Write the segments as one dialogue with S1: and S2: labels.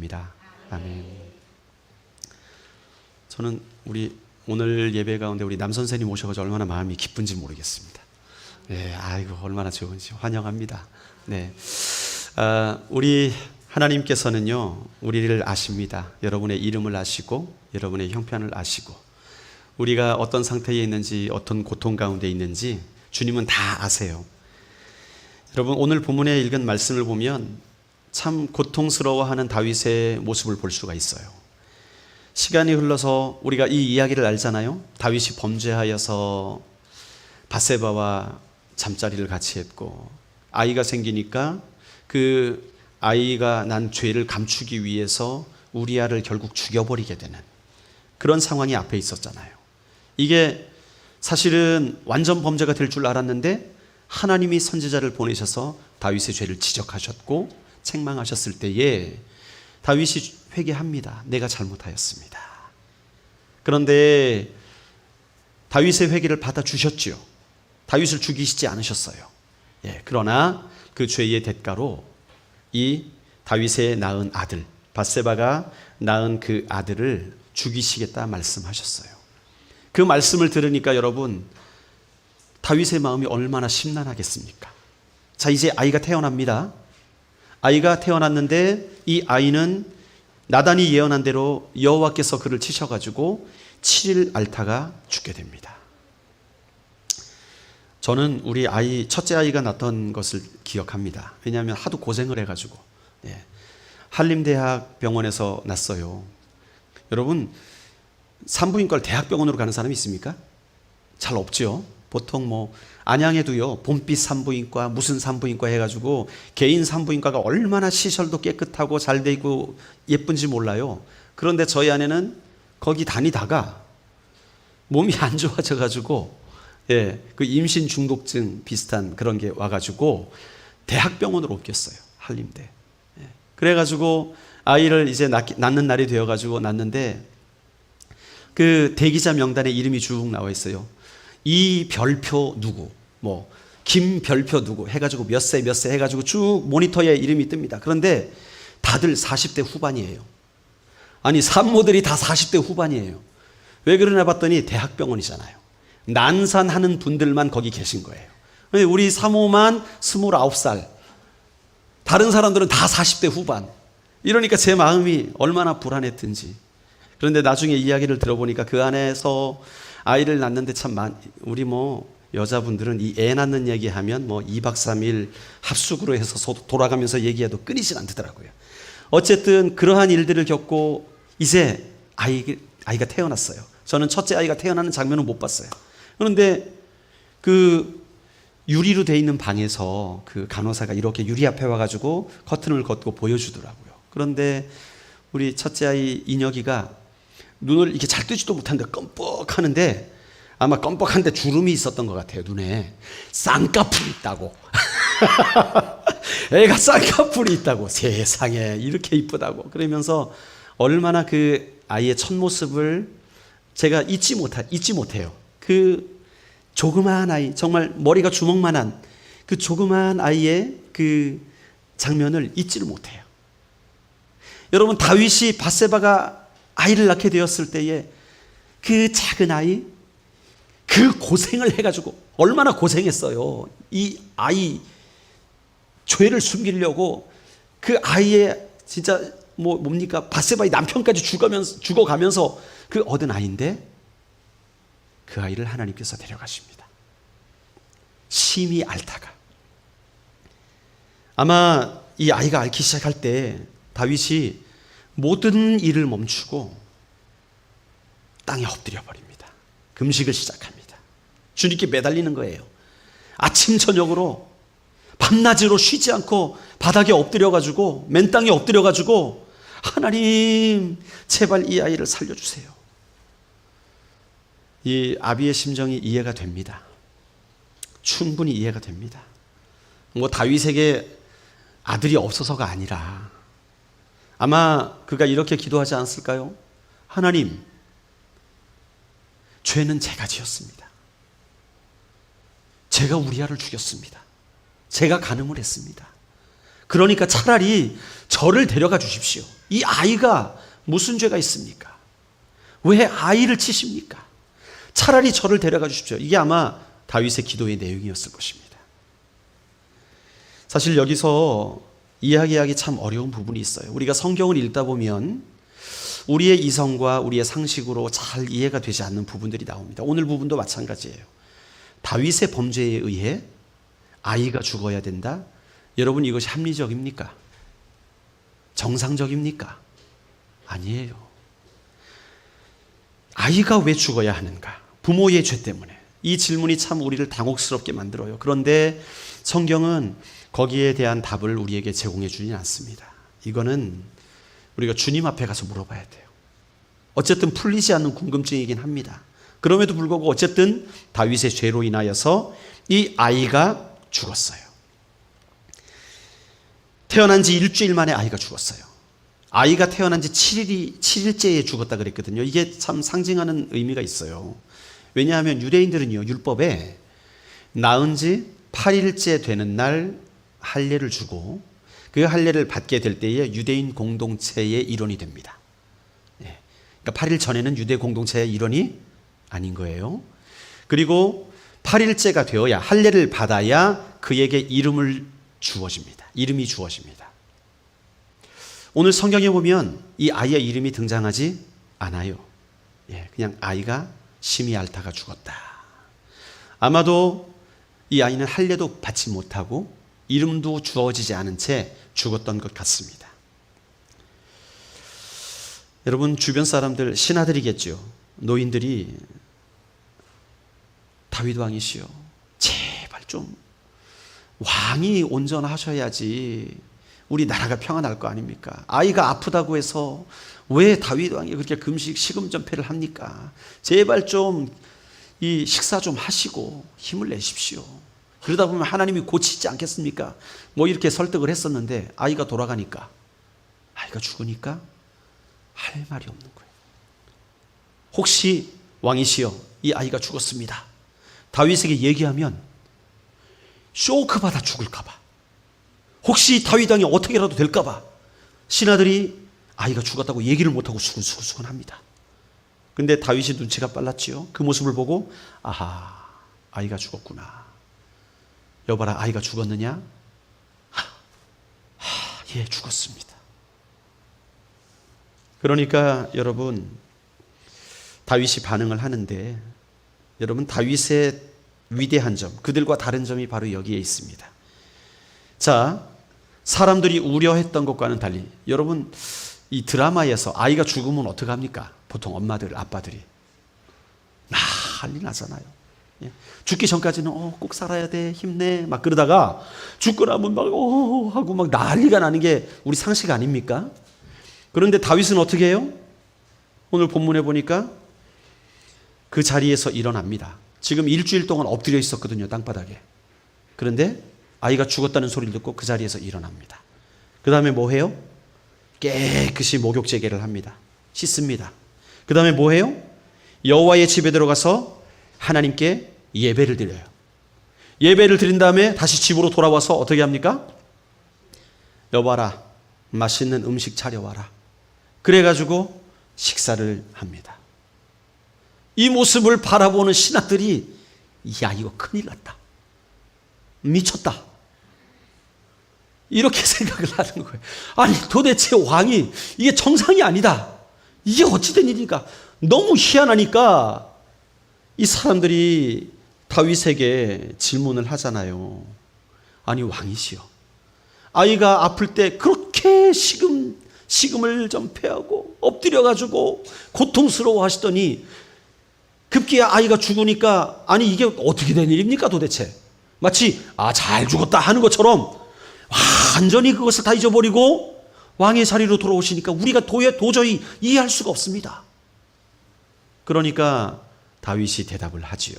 S1: 축원합니다. 아멘. 저는 우리 오늘 예배 가운데 우리 남 선생님 오셔가지고 얼마나 마음이 기쁜지 모르겠습니다. 네, 아이고 얼마나 좋은지 환영합니다. 네, 우리 하나님께서는요 우리를 아십니다. 여러분의 이름을 아시고 여러분의 형편을 아시고 우리가 어떤 상태에 있는지 어떤 고통 가운데 있는지 주님은 다 아세요. 여러분 오늘 본문에 읽은 말씀을 보면 참 고통스러워하는 다윗의 모습을 볼 수가 있어요. 시간이 흘러서 우리가 이 이야기를 알잖아요. 다윗이 범죄하여서 밧세바와 잠자리를 같이 했고 아이가 생기니까 그 아이가 난 죄를 감추기 위해서 우리아를 결국 죽여버리게 되는 그런 상황이 앞에 있었잖아요. 이게 사실은 완전 범죄가 될 줄 알았는데 하나님이 선지자를 보내셔서 다윗의 죄를 지적하셨고 책망하셨을 때에 다윗이 회개합니다. 내가 잘못하였습니다. 그런데 다윗의 회개를 받아주셨지요. 다윗을 죽이시지 않으셨어요. 그러나 그 죄의 대가로 이 다윗의 낳은 아들 밧세바가 낳은 그 아들을 죽이시겠다 말씀하셨어요. 그 말씀을 들으니까 여러분 다윗의 마음이 얼마나 심란하겠습니까? 자, 이제 아이가 태어납니다. 아이가 태어났는데 이 아이는 나단이 예언한 대로 여호와께서 그를 치셔가지고 7일 앓다가 죽게 됩니다. 저는 우리 아이 첫째 아이가 낳던 것을 기억합니다. 왜냐하면 하도 고생을 해가지고 한림대학 병원에서 낳았어요. 여러분 산부인과를 대학병원으로 가는 사람이 있습니까? 잘 없죠. 보통 뭐 안양에도요 봄빛 산부인과 무슨 산부인과 해가지고 개인 산부인과가 얼마나 시설도 깨끗하고 잘 돼 있고 예쁜지 몰라요. 그런데 저희 아내는 거기 다니다가 몸이 안 좋아져가지고 그 임신 중독증 비슷한 그런 게 와가지고 대학병원으로 옮겼어요. 한림대. 그래가지고 아이를 이제 낳는 날이 되어가지고 낳는데 그 대기자 명단에 이름이 쭉 나와 있어요. 이 별표 누구 뭐 김별표 누구 해가지고 몇 세 해가지고 쭉 모니터에 이름이 뜹니다. 그런데 다들 40대 후반이에요. 아니 산모들이 다 40대 후반이에요. 왜 그러나 봤더니 대학병원이잖아요. 난산하는 분들만 거기 계신 거예요. 우리 사모만 29살 다른 사람들은 다 40대 후반. 이러니까 제 마음이 얼마나 불안했든지. 그런데 나중에 이야기를 들어보니까 그 안에서 아이를 낳는데 참 우리 뭐 여자분들은 이 애 낳는 얘기하면 뭐 2박 3일 합숙으로 해서 돌아가면서 얘기해도 끊이질 않더라고요. 어쨌든 그러한 일들을 겪고 이제 아이가 태어났어요. 저는 첫째 아이가 태어나는 장면은 못 봤어요. 그런데 그 유리로 돼 있는 방에서 그 간호사가 이렇게 유리 앞에 와가지고 커튼을 걷고 보여주더라고요. 그런데 우리 첫째 아이 인혁이가 눈을 이렇게 잘 뜨지도 못하는데 껌뻑하는데 아마 껌뻑한데 주름이 있었던 것 같아요. 눈에 쌍꺼풀이 있다고. 애가 쌍꺼풀이 있다고. 세상에 이렇게 이쁘다고. 그러면서 얼마나 그 아이의 첫 모습을 제가 잊지 못해요. 그 조그마한 아이 정말 머리가 주먹만한 그 조그마한 아이의 그 장면을 잊지를 못해요. 여러분 다윗이 밧세바가 아이를 낳게 되었을 때에 그 작은 아이 그 고생을 해가지고 얼마나 고생했어요. 이 아이 죄를 숨기려고 그 아이의 진짜 뭡니까 밧세바의 남편까지 죽어가면서 그 얻은 아이인데 그 아이를 하나님께서 데려가십니다. 심히 앓다가 아마 이 아이가 앓기 시작할 때 다윗이 모든 일을 멈추고 땅에 엎드려 버립니다. 금식을 시작합니다. 주님께 매달리는 거예요. 아침 저녁으로 밤낮으로 쉬지 않고 바닥에 엎드려가지고 맨 땅에 엎드려가지고 하나님 제발 이 아이를 살려주세요. 이 아비의 심정이 이해가 됩니다. 충분히 이해가 됩니다. 뭐 다윗에게 아들이 없어서가 아니라 아마 그가 이렇게 기도하지 않았을까요? 하나님, 죄는 제가 지었습니다. 제가 우리아를 죽였습니다. 제가 간음을 했습니다. 그러니까 차라리 저를 데려가 주십시오. 이 아이가 무슨 죄가 있습니까? 왜 아이를 치십니까? 차라리 저를 데려가 주십시오. 이게 아마 다윗의 기도의 내용이었을 것입니다. 사실 여기서 이야기하기 참 어려운 부분이 있어요. 우리가 성경을 읽다 보면 우리의 이성과 우리의 상식으로 잘 이해가 되지 않는 부분들이 나옵니다. 오늘 부분도 마찬가지예요. 다윗의 범죄에 의해 아이가 죽어야 된다? 여러분, 이것이 합리적입니까? 정상적입니까? 아니에요. 아이가 왜 죽어야 하는가? 부모의 죄 때문에. 이 질문이 참 우리를 당혹스럽게 만들어요. 그런데 성경은 거기에 대한 답을 우리에게 제공해 주진 않습니다. 이거는 우리가 주님 앞에 가서 물어봐야 돼요. 어쨌든 풀리지 않는 궁금증이긴 합니다. 그럼에도 불구하고 어쨌든 다윗의 죄로 인하여서 이 아이가 죽었어요. 태어난 지 일주일 만에 아이가 죽었어요. 아이가 태어난 지 7일째에 죽었다 그랬거든요. 이게 참 상징하는 의미가 있어요. 왜냐하면 유대인들은요, 율법에 낳은 지 8일째 되는 날 할례를 주고 그 할례를 받게 될 때에 유대인 공동체의 일원이 됩니다. 그러니까 8일 전에는 유대 공동체의 일원이 아닌 거예요. 그리고 8일째가 되어야, 할례를 받아야 그에게 이름을 주어집니다. 이름이 주어집니다. 오늘 성경에 보면 이 아이의 이름이 등장하지 않아요. 그냥 아이가 심히 앓다가 죽었다. 아마도 이 아이는 할례도 받지 못하고 이름도 주어지지 않은 채 죽었던 것 같습니다. 여러분, 주변 사람들, 신하들이겠죠. 노인들이 다윗 왕이시여, 제발 좀 왕이 온전하셔야지 우리 나라가 평안할 거 아닙니까? 아이가 아프다고 해서 왜 다윗 왕이 그렇게 금식 식음전폐를 합니까? 제발 좀 이 식사 좀 하시고 힘을 내십시오. 그러다 보면 하나님이 고치지 않겠습니까? 뭐 이렇게 설득을 했었는데 아이가 돌아가니까, 아이가 죽으니까 할 말이 없는 거예요. 혹시 왕이시여, 이 아이가 죽었습니다. 다윗에게 얘기하면 쇼크 받아 죽을까 봐, 혹시 다윗 왕이 어떻게라도 될까 봐 신하들이 아이가 죽었다고 얘기를 못하고 수근수근합니다. 근데 다윗이 눈치가 빨랐지요. 그 모습을 보고, 아하, 아이가 죽었구나. 여봐라, 아이가 죽었느냐? 예, 죽었습니다. 그러니까 여러분, 다윗이 반응을 하는데, 여러분, 다윗의 위대한 점, 그들과 다른 점이 바로 여기에 있습니다. 자, 사람들이 우려했던 것과는 달리, 여러분, 이 드라마에서 아이가 죽으면 어떡합니까? 보통 엄마들, 아빠들이 난리 나잖아요. 죽기 전까지는 꼭 살아야 돼, 힘내, 막 그러다가 죽고 나면 막 하고 막 난리가 나는 게 우리 상식 아닙니까? 그런데 다윗은 어떻게 해요? 오늘 본문에 보니까 그 자리에서 일어납니다. 지금 일주일 동안 엎드려 있었거든요, 땅바닥에. 그런데 아이가 죽었다는 소리를 듣고 그 자리에서 일어납니다. 그 다음에 뭐 해요? 깨끗이 목욕 재개를 합니다. 씻습니다. 그 다음에 뭐 해요? 여호와의 집에 들어가서 하나님께 예배를 드려요. 예배를 드린 다음에 다시 집으로 돌아와서 어떻게 합니까? 여봐라, 맛있는 음식 차려와라. 그래가지고 식사를 합니다. 이 모습을 바라보는 신하들이, 야, 이거 큰일 났다, 미쳤다, 이렇게 생각을 하는 거예요. 아니, 도대체 왕이 이게 정상이 아니다, 이게 어찌된 일입니까? 너무 희한하니까 이 사람들이 다윗에게 질문을 하잖아요. 아니, 왕이시여, 아이가 아플 때 그렇게 식음을 전폐하고 엎드려가지고 고통스러워 하시더니 급기야 아이가 죽으니까, 아니 이게 어떻게 된 일입니까 도대체? 마치 잘 죽었다 하는 것처럼 완전히 그것을 다 잊어버리고 왕의 자리로 돌아오시니까 우리가 도저히 이해할 수가 없습니다. 그러니까 다윗이 대답을 하지요.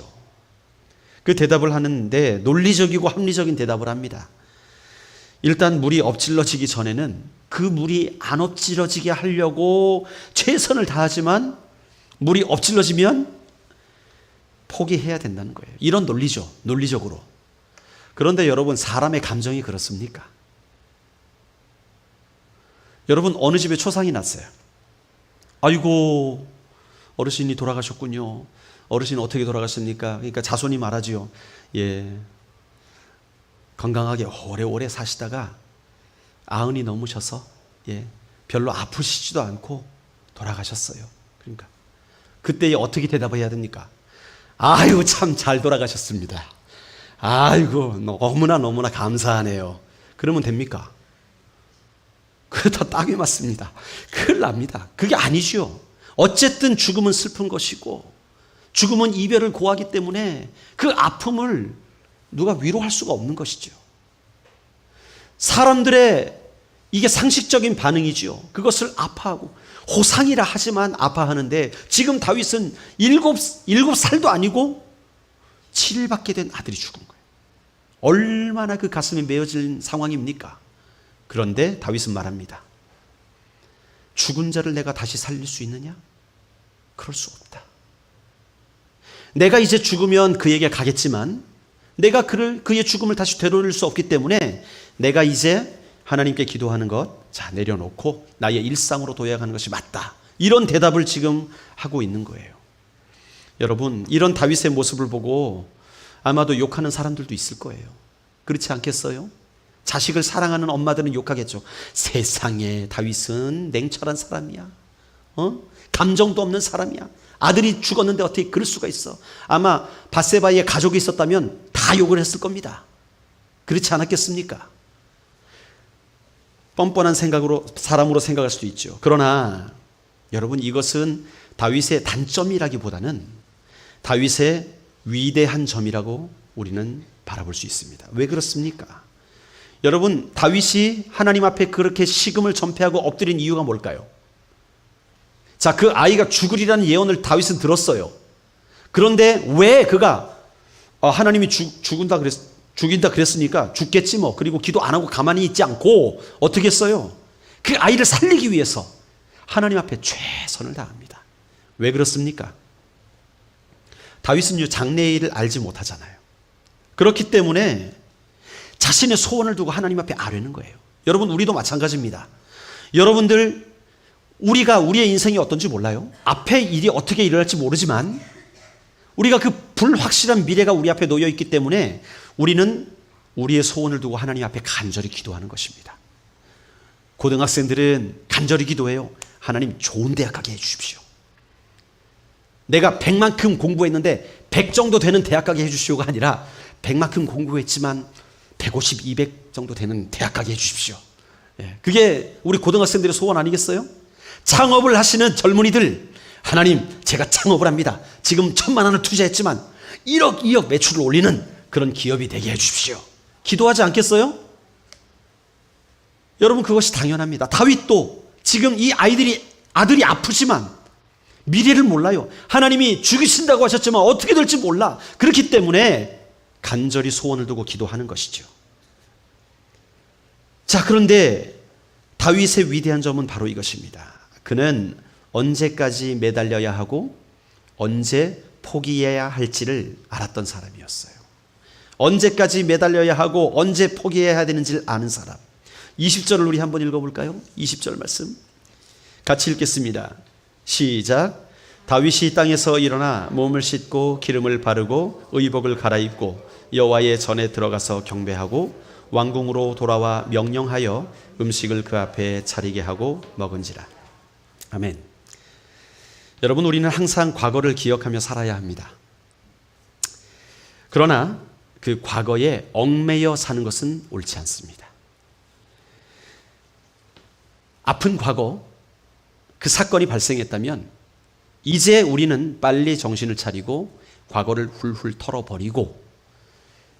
S1: 그 대답을 하는데 논리적이고 합리적인 대답을 합니다. 일단 물이 엎질러지기 전에는 그 물이 안 엎질러지게 하려고 최선을 다하지만 물이 엎질러지면 포기해야 된다는 거예요. 이런 논리죠, 논리적으로. 그런데 여러분, 사람의 감정이 그렇습니까? 여러분, 어느 집에 초상이 났어요. 아이고, 어르신이 돌아가셨군요. 어르신 어떻게 돌아가십니까? 그러니까 자손이 말하지요. 예, 건강하게 오래오래 사시다가 90이 넘으셔서 별로 아프시지도 않고 돌아가셨어요. 그러니까 그때 어떻게 대답해야 됩니까? 아유, 참 잘 돌아가셨습니다. 아이고, 너무나 감사하네요. 그러면 됩니까? 그러다 땅에 맞습니다. 큰일 납니다. 그게 아니죠. 어쨌든 죽음은 슬픈 것이고 죽음은 이별을 고하기 때문에 그 아픔을 누가 위로할 수가 없는 것이죠. 사람들의 이게 상식적인 반응이지요. 그것을 아파하고 호상이라 하지만 아파하는데, 지금 다윗은 일곱 살도 아니고 7일밖에 된 아들이 죽은 거예요. 얼마나 그 가슴이 메어진 상황입니까? 그런데 다윗은 말합니다. 죽은 자를 내가 다시 살릴 수 있느냐? 그럴 수 없다. 내가 이제 죽으면 그에게 가겠지만 내가 그의 죽음을 다시 되돌릴 수 없기 때문에 내가 이제 하나님께 기도하는 것 내려놓고 나의 일상으로 도약하는 것이 맞다. 이런 대답을 지금 하고 있는 거예요. 여러분, 이런 다윗의 모습을 보고 아마도 욕하는 사람들도 있을 거예요. 그렇지 않겠어요? 자식을 사랑하는 엄마들은 욕하겠죠. 세상에, 다윗은 냉철한 사람이야. 감정도 없는 사람이야. 아들이 죽었는데 어떻게 그럴 수가 있어. 아마 밧세바의 가족이 있었다면 다 욕을 했을 겁니다. 그렇지 않았겠습니까? 뻔뻔한 생각으로, 사람으로 생각할 수도 있죠. 그러나 여러분, 이것은 다윗의 단점이라기보다는 다윗의 위대한 점이라고 우리는 바라볼 수 있습니다. 왜 그렇습니까? 여러분, 다윗이 하나님 앞에 그렇게 식음을 전폐하고 엎드린 이유가 뭘까요? 자, 그 아이가 죽으리라는 예언을 다윗은 들었어요. 그런데 왜 그가 하나님이 죽인다 그랬으니까 죽겠지 뭐, 그리고 기도 안 하고 가만히 있지 않고 어떻게 했어요? 그 아이를 살리기 위해서 하나님 앞에 최선을 다합니다. 왜 그렇습니까? 다윗은 장래일을 알지 못하잖아요. 그렇기 때문에 자신의 소원을 두고 하나님 앞에 아뢰는 거예요. 여러분, 우리도 마찬가지입니다. 여러분들, 우리의 인생이 어떤지 몰라요. 앞에 일이 어떻게 일어날지 모르지만 우리가 그 불확실한 미래가 우리 앞에 놓여 있기 때문에 우리는 우리의 소원을 두고 하나님 앞에 간절히 기도하는 것입니다. 고등학생들은 간절히 기도해요. 하나님, 좋은 대학 가게 해주십시오. 내가 100만큼 공부했는데 100 정도 되는 대학 가게 해주시오가 아니라 100만큼 공부했지만 150, 200 정도 되는 대학 가게 해주십시오. 그게 우리 고등학생들의 소원 아니겠어요? 창업을 하시는 젊은이들, 하나님, 제가 창업을 합니다. 지금 1,000만 원을 투자했지만 1억, 2억 매출을 올리는 그런 기업이 되게 해주십시오. 기도하지 않겠어요? 여러분, 그것이 당연합니다. 다윗도 지금 이 아들이 아프지만 미래를 몰라요. 하나님이 죽이신다고 하셨지만 어떻게 될지 몰라. 그렇기 때문에 간절히 소원을 두고 기도하는 것이죠. 자, 그런데 다윗의 위대한 점은 바로 이것입니다. 그는 언제까지 매달려야 하고 언제 포기해야 할지를 알았던 사람이었어요. 언제까지 매달려야 하고 언제 포기해야 되는지를 아는 사람. 20절을 우리 한번 읽어볼까요? 20절 말씀 같이 읽겠습니다. 시작. 다윗이 땅에서 일어나 몸을 씻고 기름을 바르고 의복을 갈아입고 여호와의 전에 들어가서 경배하고 왕궁으로 돌아와 명령하여 음식을 그 앞에 차리게 하고 먹은지라. 아멘. 여러분, 우리는 항상 과거를 기억하며 살아야 합니다. 그러나 그 과거에 얽매여 사는 것은 옳지 않습니다. 아픈 과거, 그 사건이 발생했다면 이제 우리는 빨리 정신을 차리고 과거를 훌훌 털어버리고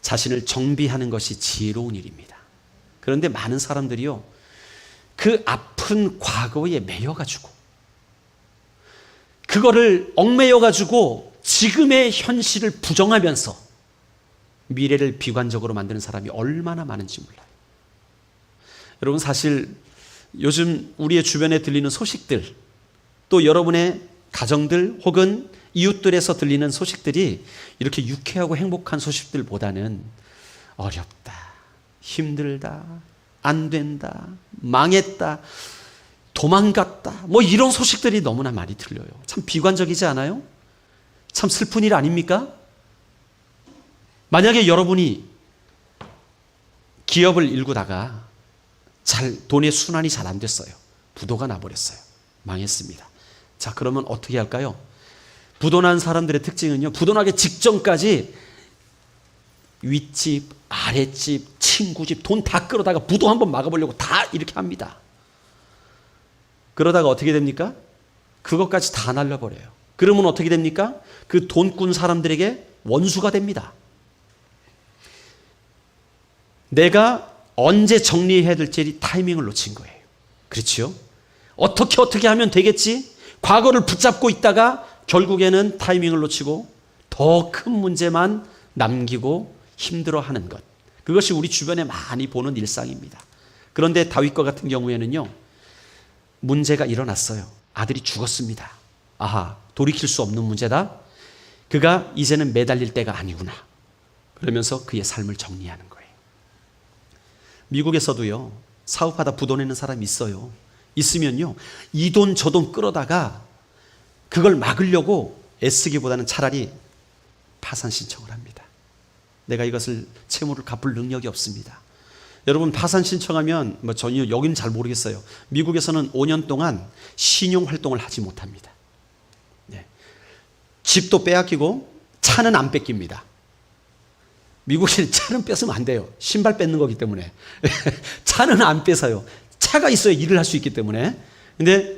S1: 자신을 정비하는 것이 지혜로운 일입니다. 그런데 많은 사람들이요, 그 아픈 과거에 매여가지고 그거를 얽매여가지고 지금의 현실을 부정하면서 미래를 비관적으로 만드는 사람이 얼마나 많은지 몰라요. 여러분, 사실 요즘 우리의 주변에 들리는 소식들, 또 여러분의 가정들 혹은 이웃들에서 들리는 소식들이 이렇게 유쾌하고 행복한 소식들보다는 어렵다, 힘들다, 안 된다, 망했다, 도망갔다. 뭐 이런 소식들이 너무나 많이 들려요. 참 비관적이지 않아요? 참 슬픈 일 아닙니까? 만약에 여러분이 기업을 일구다가 돈의 순환이 잘 안 됐어요. 부도가 나버렸어요. 망했습니다. 자, 그러면 어떻게 할까요? 부도난 사람들의 특징은요, 부도나기 직전까지 윗집, 아랫집, 친구집, 돈 다 끌어다가 부도 한번 막아보려고 다 이렇게 합니다. 그러다가 어떻게 됩니까? 그것까지 다 날려버려요. 그러면 어떻게 됩니까? 그 돈 꾼 사람들에게 원수가 됩니다. 내가 언제 정리해야 될지 타이밍을 놓친 거예요. 그렇죠? 어떻게 하면 되겠지? 과거를 붙잡고 있다가 결국에는 타이밍을 놓치고 더 큰 문제만 남기고 힘들어하는 것. 그것이 우리 주변에 많이 보는 일상입니다. 그런데 다윗과 같은 경우에는요, 문제가 일어났어요. 아들이 죽었습니다. 아하, 돌이킬 수 없는 문제다. 그가 이제는 매달릴 때가 아니구나. 그러면서 그의 삶을 정리하는 거예요. 미국에서도요, 사업하다 부도내는 사람이 있어요. 있으면요, 이 돈 저 돈 끌어다가 그걸 막으려고 애쓰기보다는 차라리 파산 신청을 합니다. 내가 이것을 채무를 갚을 능력이 없습니다. 여러분, 파산 신청하면 뭐 전혀 여기는 잘 모르겠어요. 미국에서는 5년 동안 신용 활동을 하지 못합니다. 네. 집도 빼앗기고 차는 안 뺏깁니다. 미국에는 차는 뺏으면 안 돼요. 신발 뺏는 거기 때문에. 차는 안 뺏어요. 차가 있어야 일을 할 수 있기 때문에. 근데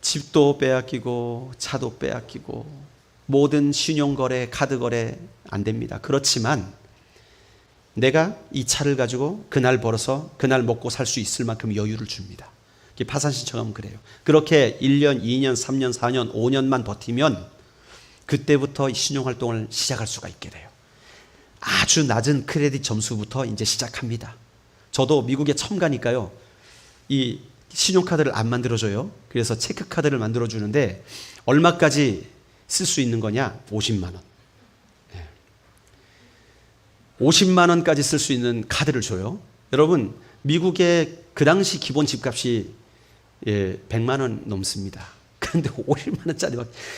S1: 집도 빼앗기고 차도 빼앗기고 모든 신용거래, 카드거래 안 됩니다. 그렇지만 내가 이 차를 가지고 그날 벌어서 그날 먹고 살 수 있을 만큼 여유를 줍니다. 파산 신청하면 그래요. 그렇게 1년, 2년, 3년, 4년, 5년만 버티면 그때부터 신용활동을 시작할 수가 있게 돼요. 아주 낮은 크레딧 점수부터 이제 시작합니다. 저도 미국에 처음 가니까요, 이 신용카드를 안 만들어줘요. 그래서 체크카드를 만들어주는데 얼마까지 쓸 수 있는 거냐? 50만 원. 50만 원까지 쓸 수 있는 카드를 줘요. 여러분, 미국의 그 당시 기본 집값이 100만 원 넘습니다. 그런데 50만 원짜리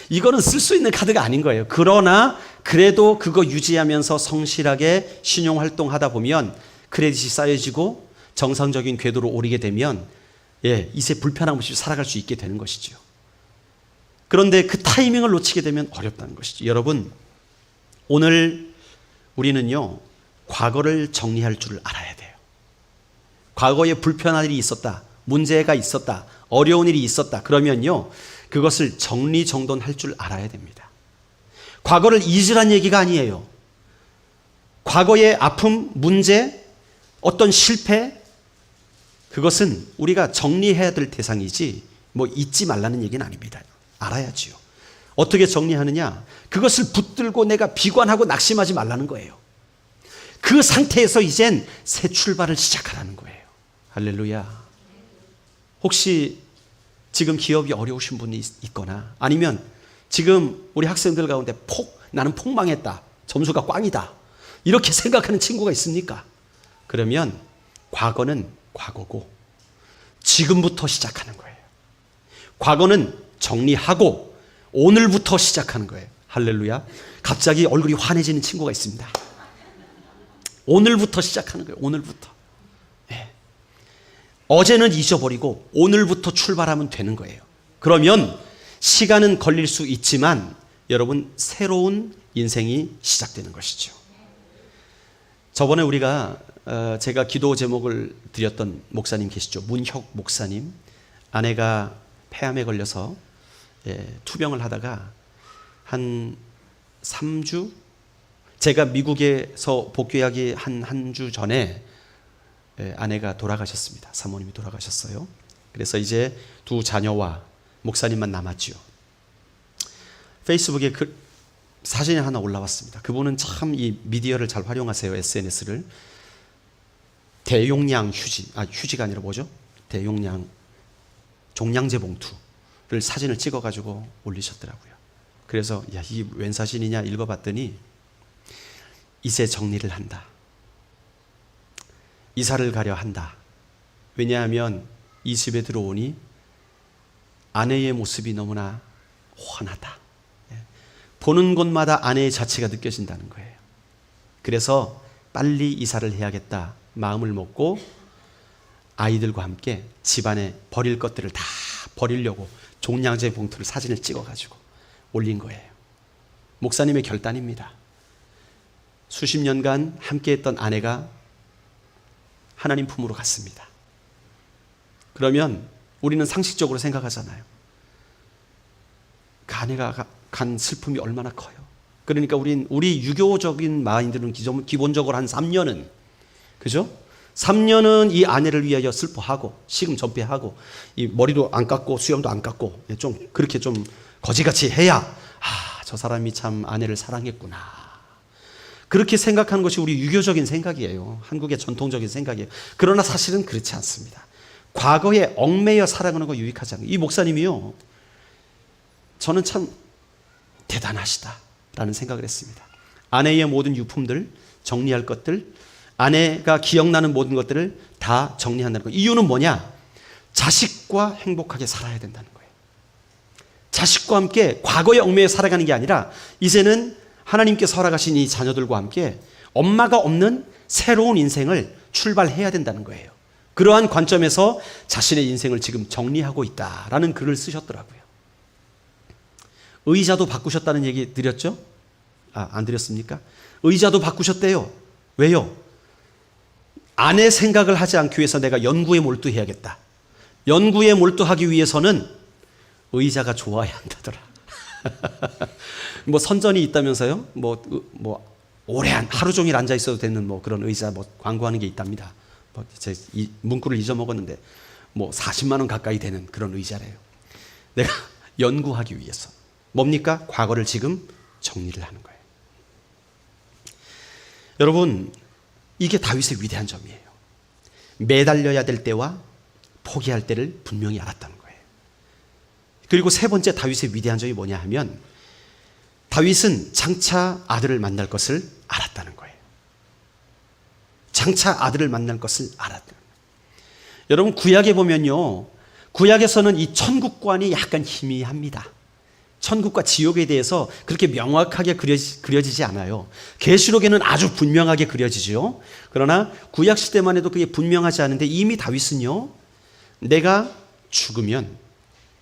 S1: 이거는 쓸 수 있는 카드가 아닌 거예요. 그러나 그래도 그거 유지하면서 성실하게 신용활동하다 보면 크레딧이 쌓여지고 정상적인 궤도로 오르게 되면 이제 불편함 없이 살아갈 수 있게 되는 것이죠. 그런데 그 타이밍을 놓치게 되면 어렵다는 것이죠. 여러분, 오늘 우리는요, 과거를 정리할 줄을 알아야 돼요. 과거에 불편한 일이 있었다, 문제가 있었다, 어려운 일이 있었다. 그러면요, 그것을 정리정돈할 줄 알아야 됩니다. 과거를 잊으란 얘기가 아니에요. 과거의 아픔, 문제, 어떤 실패, 그것은 우리가 정리해야 될 대상이지 뭐 잊지 말라는 얘기는 아닙니다. 알아야지요. 어떻게 정리하느냐? 그것을 붙들고 내가 비관하고 낙심하지 말라는 거예요. 그 상태에서 이젠 새 출발을 시작하라는 거예요. 할렐루야. 혹시 지금 기업이 어려우신 분이 있거나 아니면 지금 우리 학생들 가운데 나는 폭망했다, 점수가 꽝이다, 이렇게 생각하는 친구가 있습니까? 그러면 과거는 과거고 지금부터 시작하는 거예요. 과거는 정리하고 오늘부터 시작하는 거예요. 할렐루야. 갑자기 얼굴이 환해지는 친구가 있습니다. 오늘부터 시작하는 거예요. 오늘부터. 네. 어제는 잊어버리고 오늘부터 출발하면 되는 거예요. 그러면 시간은 걸릴 수 있지만 여러분, 새로운 인생이 시작되는 것이죠. 저번에 제가 기도 제목을 드렸던 목사님 계시죠? 문혁 목사님. 아내가 폐암에 걸려서 투병을 하다가 한 3주, 제가 미국에서 복귀하기 한 주 전에 아내가 돌아가셨습니다. 사모님이 돌아가셨어요. 그래서 이제 두 자녀와 목사님만 남았죠. 페이스북에 사진이 하나 올라왔습니다. 그분은 참 이 미디어를 잘 활용하세요. SNS를. 대용량 휴지가 아니라 뭐죠? 대용량 종량제 봉투를 사진을 찍어가지고 올리셨더라고요. 그래서 이 웬 사진이냐 읽어봤더니 이제 정리를 한다. 이사를 가려 한다. 왜냐하면 이 집에 들어오니 아내의 모습이 너무나 환하다. 보는 곳마다 아내의 자체가 느껴진다는 거예요. 그래서 빨리 이사를 해야겠다 마음을 먹고 아이들과 함께 집안에 버릴 것들을 다 버리려고 종량제 봉투를 사진을 찍어가지고 올린 거예요. 목사님의 결단입니다. 수십 년간 함께했던 아내가 하나님 품으로 갔습니다. 그러면 우리는 상식적으로 생각하잖아요. 그 아내가 간 슬픔이 얼마나 커요. 그러니까 우리 유교적인 마인드는 기본적으로 한 3년은, 그죠? 3년은 이 아내를 위하여 슬퍼하고 시금 전폐하고 이 머리도 안 깎고 수염도 안 깎고 좀 그렇게 좀 거지같이 해야 저 사람이 참 아내를 사랑했구나. 그렇게 생각하는 것이 우리 유교적인 생각이에요. 한국의 전통적인 생각이에요. 그러나 사실은 그렇지 않습니다. 과거에 얽매여 살아가는 거 유익하지 않아요. 이 목사님이요, 저는 참 대단하시다라는 생각을 했습니다. 아내의 모든 유품들, 정리할 것들, 아내가 기억나는 모든 것들을 다 정리한다는 거. 이유는 뭐냐? 자식과 행복하게 살아야 된다는 거예요. 자식과 함께 과거의 얽매여 살아가는 게 아니라 이제는 하나님께서 허락하신 이 자녀들과 함께 엄마가 없는 새로운 인생을 출발해야 된다는 거예요. 그러한 관점에서 자신의 인생을 지금 정리하고 있다라는 글을 쓰셨더라고요. 의자도 바꾸셨다는 얘기 드렸죠? 안 드렸습니까? 의자도 바꾸셨대요. 왜요? 아내 생각을 하지 않기 위해서 내가 연구에 몰두해야겠다. 연구에 몰두하기 위해서는 의자가 좋아야 한다더라. 뭐 선전이 있다면서요? 오래 하루 종일 앉아 있어도 되는 그런 의자 광고하는 게 있답니다. 제 문구를 잊어먹었는데 40만 원 가까이 되는 그런 의자래요. 내가 연구하기 위해서. 뭡니까? 과거를 지금 정리를 하는 거예요. 여러분, 이게 다윗의 위대한 점이에요. 매달려야 될 때와 포기할 때를 분명히 알았다는 거예요. 그리고 세 번째 다윗의 위대한 점이 뭐냐 하면 다윗은 장차 아들을 만날 것을 알았다는 거예요. 장차 아들을 만날 것을 알았다는 거예요. 여러분, 구약에 보면요, 구약에서는 이 천국관이 약간 희미합니다. 천국과 지옥에 대해서 그렇게 명확하게 그려지지 않아요. 계시록에는 아주 분명하게 그려지죠. 그러나 구약 시대만 해도 그게 분명하지 않은데 이미 다윗은요, 내가 죽으면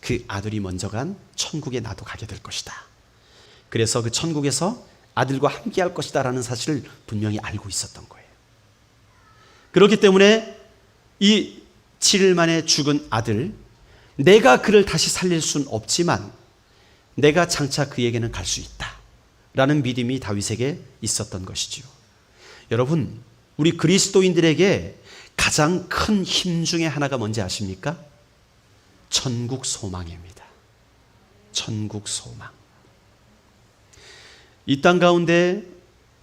S1: 그 아들이 먼저 간 천국에 나도 가게 될 것이다. 그래서 그 천국에서 아들과 함께 할 것이다 라는 사실을 분명히 알고 있었던 거예요. 그렇기 때문에 이 7일 만에 죽은 아들, 내가 그를 다시 살릴 수는 없지만 내가 장차 그에게는 갈 수 있다 라는 믿음이 다윗에게 있었던 것이지요. 여러분, 우리 그리스도인들에게 가장 큰 힘 중에 하나가 뭔지 아십니까? 천국 소망입니다. 천국 소망. 이 땅 가운데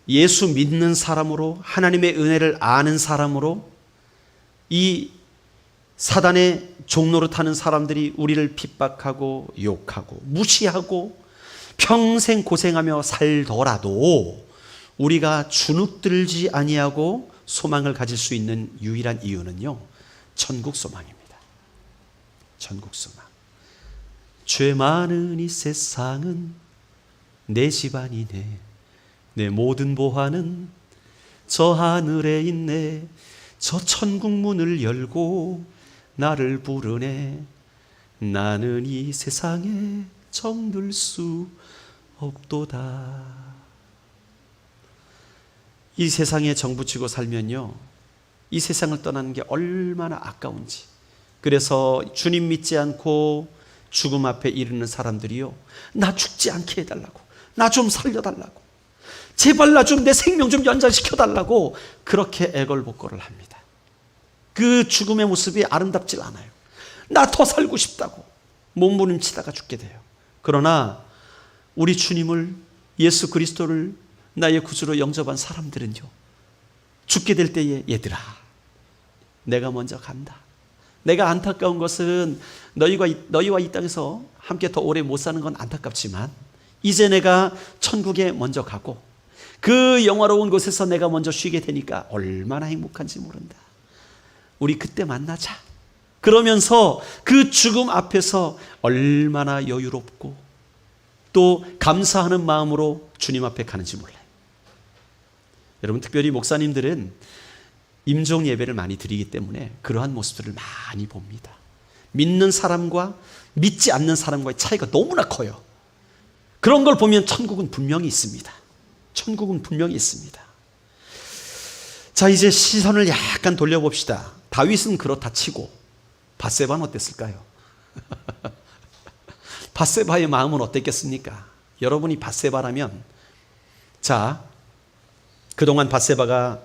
S1: 예수 믿는 사람으로, 하나님의 은혜를 아는 사람으로 이 사단의 종로로 타는 사람들이 우리를 핍박하고 욕하고 무시하고 평생 고생하며 살더라도 우리가 주눅들지 아니하고 소망을 가질 수 있는 유일한 이유는요, 천국 소망입니다. 천국 소망. 죄 많은 이 세상은 내 집안이네. 내 모든 보화는 저 하늘에 있네. 저 천국 문을 열고 나를 부르네. 나는 이 세상에 정들 수 없도다. 이 세상에 정붙이고 살면요, 이 세상을 떠나는 게 얼마나 아까운지. 그래서 주님 믿지 않고 죽음 앞에 이르는 사람들이요, 나 죽지 않게 해달라고, 나 좀 살려달라고, 제발 나 좀 내 생명 좀 연장시켜달라고 그렇게 애걸복걸을 합니다. 그 죽음의 모습이 아름답질 않아요. 나 더 살고 싶다고 몸부림치다가 죽게 돼요. 그러나 우리 주님을, 예수 그리스도를 나의 구주로 영접한 사람들은요, 죽게 될 때에 얘들아, 내가 먼저 간다. 내가 안타까운 것은 너희와 이 땅에서 함께 더 오래 못 사는 건 안타깝지만 이제 내가 천국에 먼저 가고 그 영화로운 곳에서 내가 먼저 쉬게 되니까 얼마나 행복한지 모른다. 우리 그때 만나자. 그러면서 그 죽음 앞에서 얼마나 여유롭고 또 감사하는 마음으로 주님 앞에 가는지 몰라요. 여러분, 특별히 목사님들은 임종 예배를 많이 드리기 때문에 그러한 모습들을 많이 봅니다. 믿는 사람과 믿지 않는 사람과의 차이가 너무나 커요. 그런 걸 보면 천국은 분명히 있습니다. 천국은 분명히 있습니다. 자, 이제 시선을 약간 돌려봅시다. 다윗은 그렇다 치고 밧세바는 어땠을까요? 밧세바의 마음은 어땠겠습니까? 여러분이 밧세바라면, 자, 그동안 밧세바가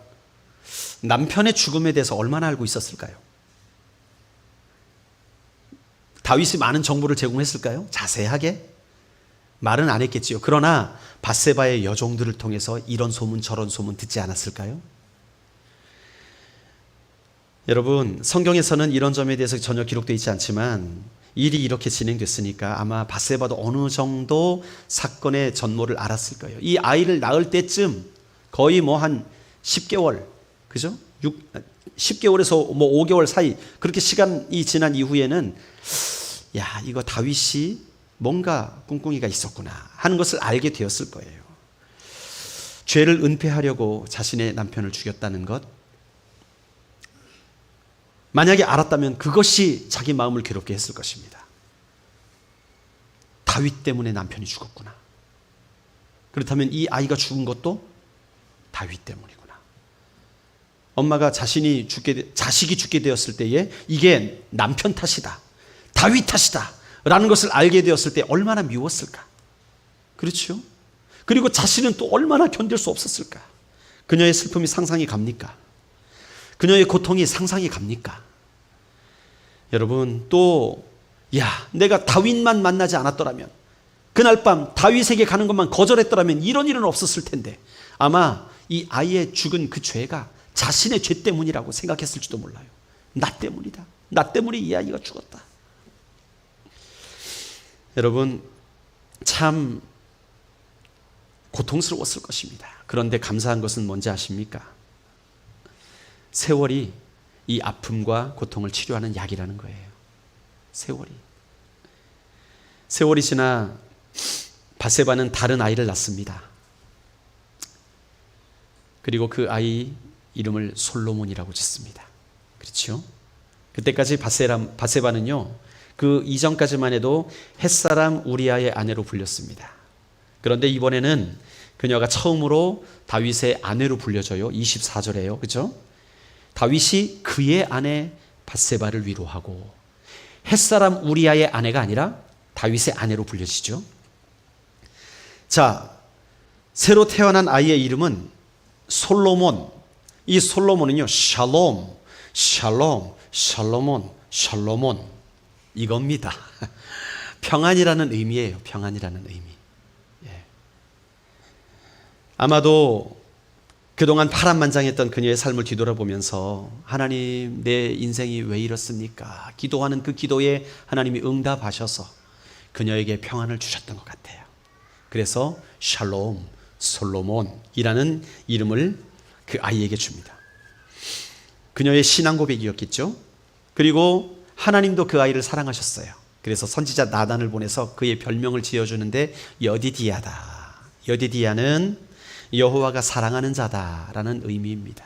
S1: 남편의 죽음에 대해서 얼마나 알고 있었을까요? 다윗이 많은 정보를 제공했을까요? 자세하게? 말은 안 했겠지요. 그러나 밧세바의 여종들을 통해서 이런 소문 저런 소문 듣지 않았을까요? 여러분, 성경에서는 이런 점에 대해서 전혀 기록되어 있지 않지만 일이 이렇게 진행됐으니까 아마 밧세바도 어느 정도 사건의 전모를 알았을 거예요. 이 아이를 낳을 때쯤 거의 뭐 한 10개월, 그죠? 10개월에서 뭐 5개월 사이, 그렇게 시간이 지난 이후에는 야, 이거 다윗이 뭔가 꿍꿍이가 있었구나 하는 것을 알게 되었을 거예요. 죄를 은폐하려고 자신의 남편을 죽였다는 것, 만약에 알았다면 그것이 자기 마음을 괴롭게 했을 것입니다. 다윗 때문에 남편이 죽었구나. 그렇다면 이 아이가 죽은 것도 다윗 때문이구나. 엄마가 자식이 죽게 되었을 때에 이게 남편 탓이다, 다윗 탓이다 라는 것을 알게 되었을 때 얼마나 미웠을까. 그렇죠? 그리고 자신은 또 얼마나 견딜 수 없었을까. 그녀의 슬픔이 상상이 갑니까? 그녀의 고통이 상상이 갑니까? 여러분, 또 내가 다윗만 만나지 않았더라면, 그날 밤 다윗에게 가는 것만 거절했더라면 이런 일은 없었을 텐데, 아마 이 아이의 죽은 그 죄가 자신의 죄 때문이라고 생각했을지도 몰라요. 나 때문이다. 나 때문에 이 아이가 죽었다. 여러분, 참 고통스러웠을 것입니다. 그런데 감사한 것은 뭔지 아십니까? 세월이 이 아픔과 고통을 치료하는 약이라는 거예요. 세월이 지나 밧세바는 다른 아이를 낳습니다. 그리고 그 아이 이름을 솔로몬이라고 짓습니다. 그렇죠? 그때까지 밧세바는요, 그 이전까지만 해도 햇사람 우리아의 아내로 불렸습니다. 그런데 이번에는 그녀가 처음으로 다윗의 아내로 불려져요. 24절에요. 그렇죠? 다윗이 그의 아내 밧세바를 위로하고, 햇사람 우리아의 아내가 아니라 다윗의 아내로 불려지죠. 자, 새로 태어난 아이의 이름은 솔로몬. 이 솔로몬은요, 샬롬 이겁니다. 평안이라는 의미예요. 평안이라는 의미. 예. 아마도 그동안 파란만장했던 그녀의 삶을 뒤돌아보면서, 하나님, 내 인생이 왜 이렇습니까? 기도하는 그 기도에 하나님이 응답하셔서 그녀에게 평안을 주셨던 것 같아요. 그래서 샬롬, 솔로몬이라는 이름을 그 아이에게 줍니다. 그녀의 신앙 고백이었겠죠. 그리고 하나님도 그 아이를 사랑하셨어요. 그래서 선지자 나단을 보내서 그의 별명을 지어주는데 여디디야다. 여디디야는 여호와가 사랑하는 자다라는 의미입니다.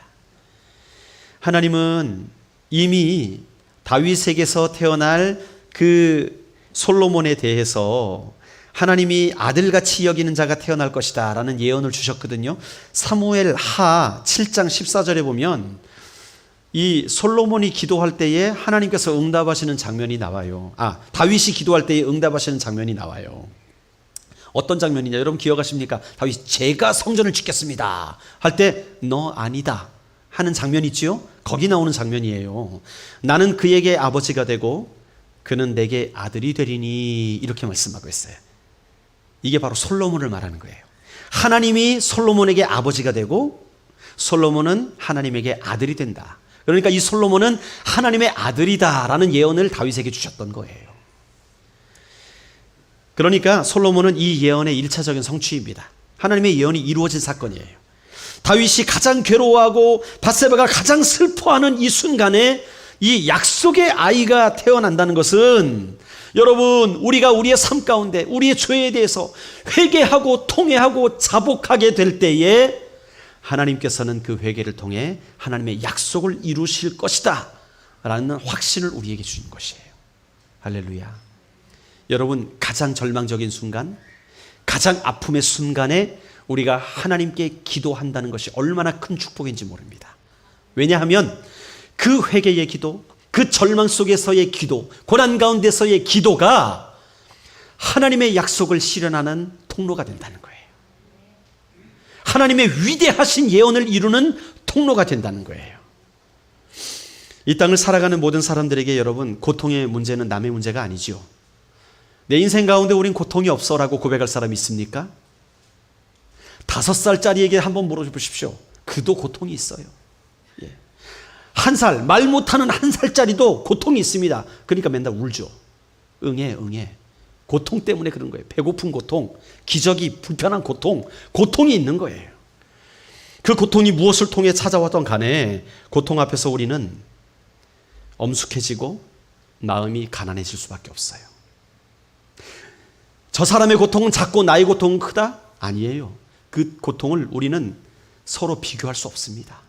S1: 하나님은 이미 다윗에게서 태어날 그 솔로몬에 대해서 하나님이 아들같이 여기는 자가 태어날 것이다 라는 예언을 주셨거든요. 사무엘 하 7장 14절에 보면 이 솔로몬이 기도할 때에 하나님께서 응답하시는 장면이 나와요. 다윗이 기도할 때에 응답하시는 장면이 나와요. 어떤 장면이냐, 여러분 기억하십니까? 다윗이 제가 성전을 짓겠습니다 할 때 너 아니다 하는 장면이 있지요. 거기 나오는 장면이에요. 나는 그에게 아버지가 되고 그는 내게 아들이 되리니, 이렇게 말씀하고 있어요. 이게 바로 솔로몬을 말하는 거예요. 하나님이 솔로몬에게 아버지가 되고 솔로몬은 하나님에게 아들이 된다. 그러니까 이 솔로몬은 하나님의 아들이다라는 예언을 다윗에게 주셨던 거예요. 그러니까 솔로몬은 이 예언의 1차적인 성취입니다. 하나님의 예언이 이루어진 사건이에요. 다윗이 가장 괴로워하고 밧세바가 가장 슬퍼하는 이 순간에 이 약속의 아이가 태어난다는 것은 여러분, 우리가 우리의 삶 가운데 우리의 죄에 대해서 회개하고 통회하고 자복하게 될 때에 하나님께서는 그 회개를 통해 하나님의 약속을 이루실 것이다 라는 확신을 우리에게 주신 것이에요. 할렐루야. 여러분, 가장 절망적인 순간, 가장 아픔의 순간에 우리가 하나님께 기도한다는 것이 얼마나 큰 축복인지 모릅니다. 왜냐하면 그 회개의 기도, 그 절망 속에서의 기도, 고난 가운데서의 기도가 하나님의 약속을 실현하는 통로가 된다는 거예요. 하나님의 위대하신 예언을 이루는 통로가 된다는 거예요. 이 땅을 살아가는 모든 사람들에게 여러분, 고통의 문제는 남의 문제가 아니죠. 내 인생 가운데 우린 고통이 없어라고 고백할 사람이 있습니까? 5살짜리에게 한번 물어보십시오. 그도 고통이 있어요. 1살, 말 못하는 1살짜리도 고통이 있습니다. 그러니까 맨날 울죠. 응애. 고통 때문에 그런 거예요. 배고픈 고통, 기저귀 불편한 고통, 고통이 있는 거예요. 그 고통이 무엇을 통해 찾아왔던 간에 고통 앞에서 우리는 엄숙해지고 마음이 가난해질 수밖에 없어요. 저 사람의 고통은 작고 나의 고통은 크다? 아니에요. 그 고통을 우리는 서로 비교할 수 없습니다.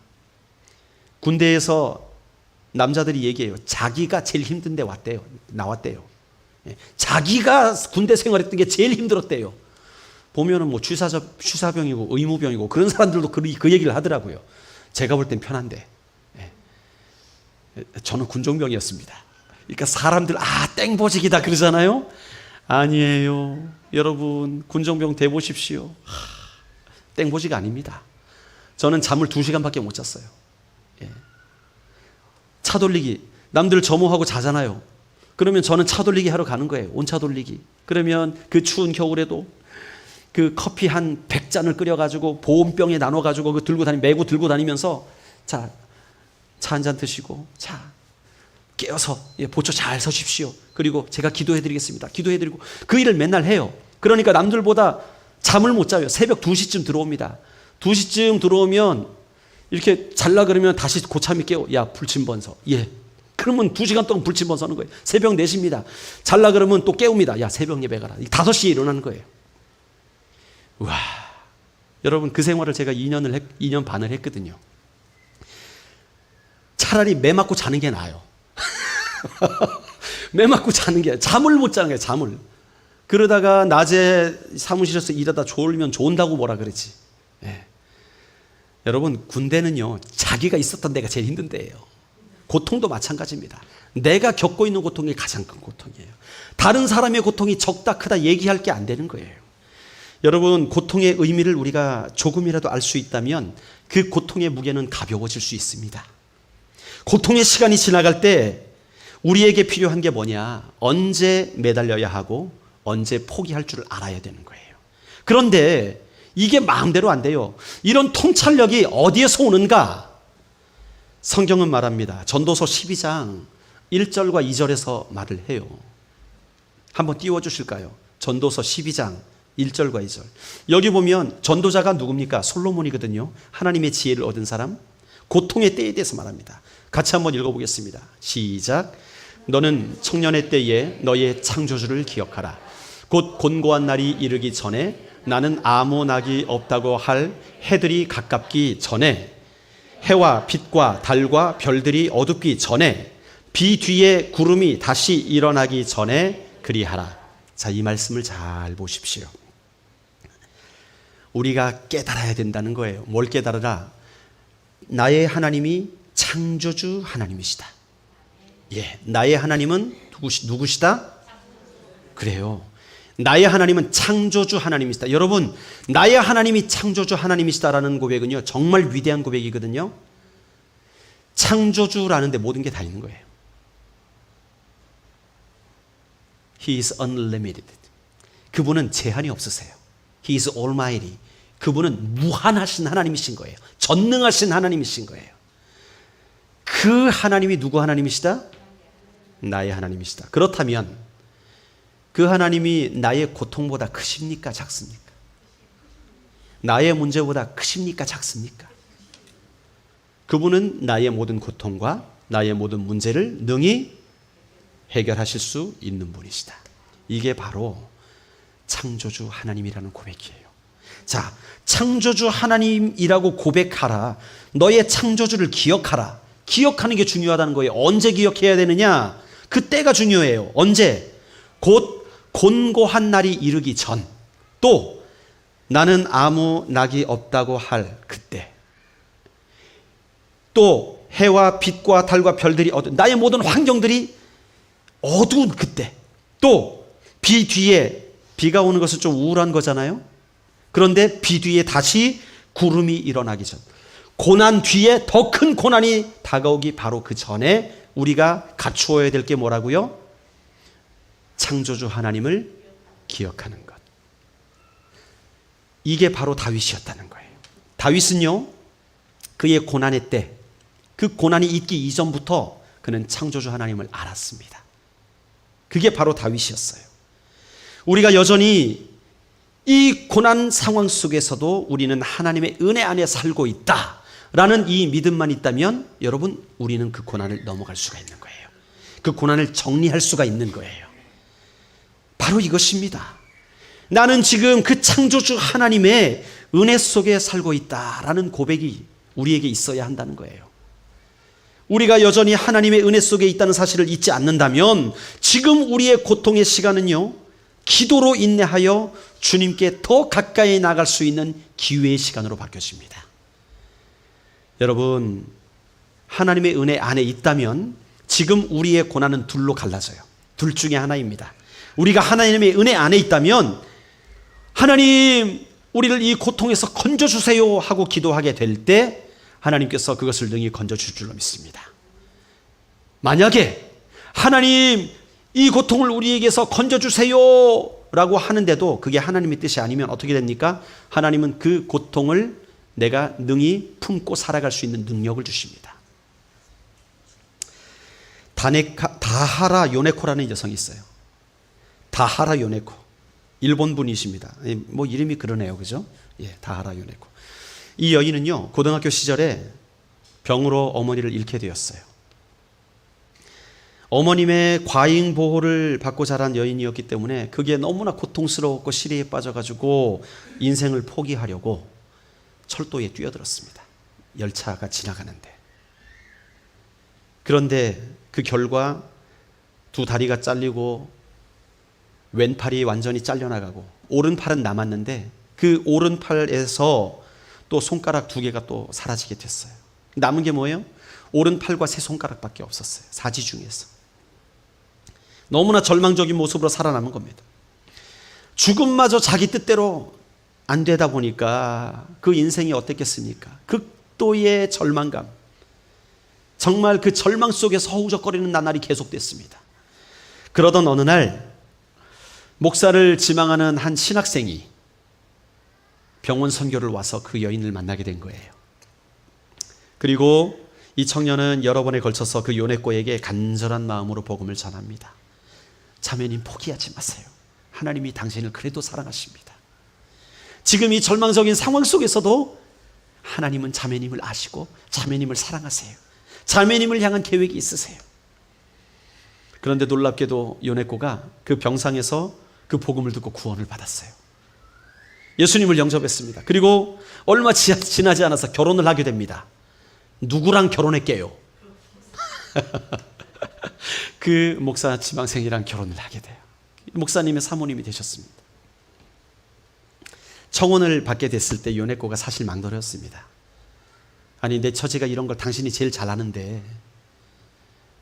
S1: 군대에서 남자들이 얘기해요. 자기가 제일 힘든 데 나왔대요. 자기가 군대 생활했던 게 제일 힘들었대요. 보면은 뭐 취사병이고 의무병이고 그런 사람들도 그 얘기를 하더라고요. 제가 볼 땐 편한데. 저는 군종병이었습니다. 그러니까 사람들 땡보직이다 그러잖아요. 아니에요. 여러분, 군종병 돼보십시오. 땡보직 아닙니다. 저는 잠을 2시간밖에 못 잤어요. 차 돌리기, 남들 점호하고 자잖아요. 그러면 저는 차 돌리기 하러 가는 거예요. 온차 돌리기. 그러면 그 추운 겨울에도 그 커피 한 100잔을 끓여가지고 보온병에 나눠가지고 메고 들고 다니면서 차 한 잔 드시고, 깨어서 보초 잘 서십시오. 그리고 제가 기도해드리겠습니다. 기도해드리고 그 일을 맨날 해요. 그러니까 남들보다 잠을 못 자요. 새벽 2시쯤 들어옵니다. 2시쯤 들어오면 이렇게 잘라 그러면 다시 고참이 깨워. 야, 불침번서. 그러면 2시간 동안 불침번서 하는 거예요. 새벽 4시입니다. 잘라 그러면 또 깨웁니다. 야, 새벽 예배 가라. 5시에 일어나는 거예요. 와, 여러분, 그 생활을 제가 2년 반을 했거든요. 차라리 매 맞고 자는 게 나아요. 매 맞고 자는 게, 잠을 못 자는 거예요. 잠을. 그러다가 낮에 사무실에서 일하다 졸면 좋은다고 뭐라 그러지. 여러분, 군대는요, 자기가 있었던 데가 제일 힘든 데예요. 고통도 마찬가지입니다. 내가 겪고 있는 고통이 가장 큰 고통이에요. 다른 사람의 고통이 적다 크다 얘기할 게 안 되는 거예요. 여러분, 고통의 의미를 우리가 조금이라도 알 수 있다면 그 고통의 무게는 가벼워질 수 있습니다. 고통의 시간이 지나갈 때 우리에게 필요한 게 뭐냐? 언제 매달려야 하고 언제 포기할 줄을 알아야 되는 거예요. 그런데 이게 마음대로 안 돼요. 이런 통찰력이 어디에서 오는가? 성경은 말합니다. 전도서 12장 1절과 2절에서 말을 해요. 한번 띄워주실까요? 전도서 12장 1절과 2절. 여기 보면 전도자가 누굽니까? 솔로몬이거든요. 하나님의 지혜를 얻은 사람. 고통의 때에 대해서 말합니다. 같이 한번 읽어보겠습니다. 시작. 너는 청년의 때에 너의 창조주를 기억하라. 곧 곤고한 날이 이르기 전에 나는 아무 낙이 없다고 할 해들이 가깝기 전에, 해와 빛과 달과 별들이 어둡기 전에, 비 뒤에 구름이 다시 일어나기 전에 그리하라. 자, 이 말씀을 잘 보십시오. 우리가 깨달아야 된다는 거예요. 뭘 깨달으라? 나의 하나님이 창조주 하나님이시다. 나의 하나님은 누구시다? 그래요. 나의 하나님은 창조주 하나님이시다. 여러분, 나의 하나님이 창조주 하나님이시다라는 고백은요, 정말 위대한 고백이거든요. 창조주라는데 모든 게 다 있는 거예요. He is unlimited. 그분은 제한이 없으세요. He is almighty. 그분은 무한하신 하나님이신 거예요. 전능하신 하나님이신 거예요. 그 하나님이 누구 하나님이시다? 나의 하나님이시다. 그렇다면 그 하나님이 나의 고통보다 크십니까? 작습니까? 나의 문제보다 크십니까? 작습니까? 그분은 나의 모든 고통과 나의 모든 문제를 능히 해결하실 수 있는 분이시다. 이게 바로 창조주 하나님이라는 고백이에요. 자, 창조주 하나님이라고 고백하라. 너의 창조주를 기억하라. 기억하는 게 중요하다는 거예요. 언제 기억해야 되느냐? 그때가 중요해요. 언제? 곧 곤고한 날이 이르기 전, 또 나는 아무 낙이 없다고 할 그때, 또 해와 빛과 달과 별들이 나의 모든 환경들이 어두운 그때, 또 비 뒤에, 비가 오는 것은 좀 우울한 거잖아요. 그런데 비 뒤에 다시 구름이 일어나기 전, 고난 뒤에 더 큰 고난이 다가오기 바로 그 전에 우리가 갖추어야 될 게 뭐라고요? 창조주 하나님을 기억하는 것. 이게 바로 다윗이었다는 거예요. 다윗은요, 그의 고난의 때, 그 고난이 있기 이전부터 그는 창조주 하나님을 알았습니다. 그게 바로 다윗이었어요. 우리가 여전히 이 고난 상황 속에서도 우리는 하나님의 은혜 안에 살고 있다라는 이 믿음만 있다면 여러분, 우리는 그 고난을 넘어갈 수가 있는 거예요. 그 고난을 정리할 수가 있는 거예요. 바로 이것입니다. 나는 지금 그 창조주 하나님의 은혜 속에 살고 있다라는 고백이 우리에게 있어야 한다는 거예요. 우리가 여전히 하나님의 은혜 속에 있다는 사실을 잊지 않는다면 지금 우리의 고통의 시간은요, 기도로 인내하여 주님께 더 가까이 나갈 수 있는 기회의 시간으로 바뀌어집니다. 여러분, 하나님의 은혜 안에 있다면 지금 우리의 고난은 둘로 갈라져요. 둘 중에 하나입니다. 우리가 하나님의 은혜 안에 있다면 하나님, 우리를 이 고통에서 건져주세요 하고 기도하게 될 때 하나님께서 그것을 능히 건져줄 줄로 믿습니다. 만약에 하나님, 이 고통을 우리에게서 건져주세요 라고 하는데도 그게 하나님의 뜻이 아니면 어떻게 됩니까? 하나님은 그 고통을 내가 능히 품고 살아갈 수 있는 능력을 주십니다. 다하라 요네코라는 여성이 있어요. 다하라 요네코. 일본 분이십니다. 뭐 이름이 그러네요. 그죠? 예, 다하라 요네코. 이 여인은요, 고등학교 시절에 병으로 어머니를 잃게 되었어요. 어머님의 과잉 보호를 받고 자란 여인이었기 때문에 그게 너무나 고통스러웠고 시리에 빠져가지고 인생을 포기하려고 철도에 뛰어들었습니다. 열차가 지나가는데. 그런데 그 결과 두 다리가 잘리고 왼팔이 완전히 잘려나가고 오른팔은 남았는데 그 오른팔에서 또 손가락 두 개가 또 사라지게 됐어요. 남은 게 뭐예요? 오른팔과 세 손가락밖에 없었어요. 사지 중에서. 너무나 절망적인 모습으로 살아남은 겁니다. 죽음마저 자기 뜻대로 안 되다 보니까 그 인생이 어땠겠습니까? 극도의 절망감. 정말 그 절망 속에서 허우적거리는 나날이 계속됐습니다. 그러던 어느 날 목사를 지망하는 한 신학생이 병원 선교를 와서 그 여인을 만나게 된 거예요. 그리고 이 청년은 여러 번에 걸쳐서 그 요네코에게 간절한 마음으로 복음을 전합니다. 자매님, 포기하지 마세요. 하나님이 당신을 그래도 사랑하십니다. 지금 이 절망적인 상황 속에서도 하나님은 자매님을 아시고 자매님을 사랑하세요. 자매님을 향한 계획이 있으세요. 그런데 놀랍게도 요네코가 그 병상에서 그 복음을 듣고 구원을 받았어요. 예수님을 영접했습니다. 그리고 얼마 지나지 않아서 결혼을 하게 됩니다. 누구랑 결혼했게요? 그 목사 지망생이랑 결혼을 하게 돼요. 목사님의 사모님이 되셨습니다. 청혼을 받게 됐을 때 요네코가 사실 망설였습니다. 아니, 내 처지가 이런 걸 당신이 제일 잘 아는데